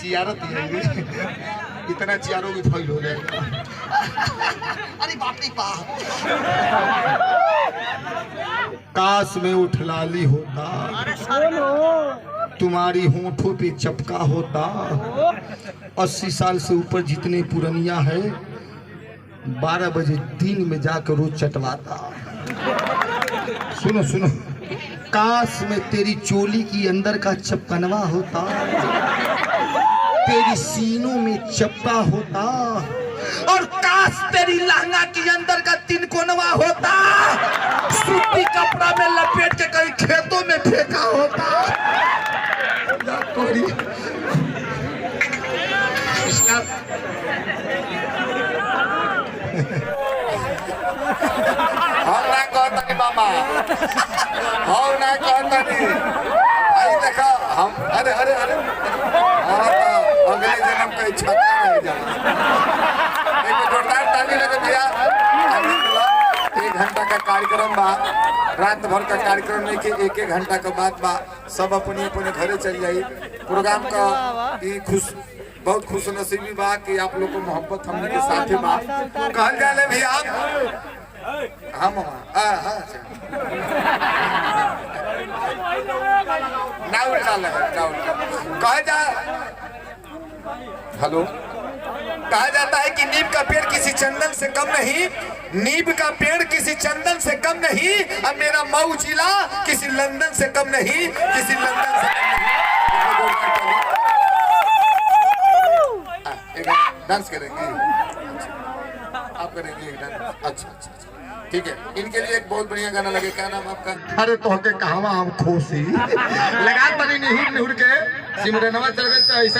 चियारत इतना चियारों की फैल हो जाएगा। अरे बाप रे बाप। काश में उठलाली होता, तुम्हारी होठों पे चपका होता। 80 साल से ऊपर जितने पुरनिया है 12 बजे दिन में जाकर रोज चटवाता। सुनो सुनो, काश में तेरी चोली की अंदर का चपकनवा होता, तेरी सीनों में चपका होता, और काश तेरी लहंगा की अंदर का तिनकोनवा होता, सूती कपड़ा में लपेट के कहीं खेतों में फेंका होता। हम ना कहता मामा, हम ना कहता आई देखा हम। अरे अरे अरे अगले जन्म का इच्छा नहीं जाना। जोरदार ताली लगे भैया। 1 घंटा का कार्यक्रम बा, रात भर का कार्यक्रम नहीं कि 1-1 घंटा का बात बा। सब अपने अपने घरे चल जाई। प्रोग्राम का बहुत खुश नसीबी बा कि आप लोग को मोहब्बत हमने के साथ बा। कहल जाले भैया हाँ मामा ना उल्टा लगा कहा जा। हेलो, कहा जाता है कि नीम का पेड़ किसी चंदन से कम नहीं, नीम का पेड़ किसी चंदन से कम नहीं, अब मेरा मऊ जिला किसी लंदन से कम नहीं, किसी लंदन से कम नहीं। डांस करेंगे आप, करेंगे एक डांस? अच्छा अच्छा ठीक है। इनके लिए एक बहुत बढ़िया गाना लगे। क्या नाम आपका? अरे तो के कहवा हम खुशी लगा बनी निहुर निहुर के सिमरनवा चल गए तो ऐसा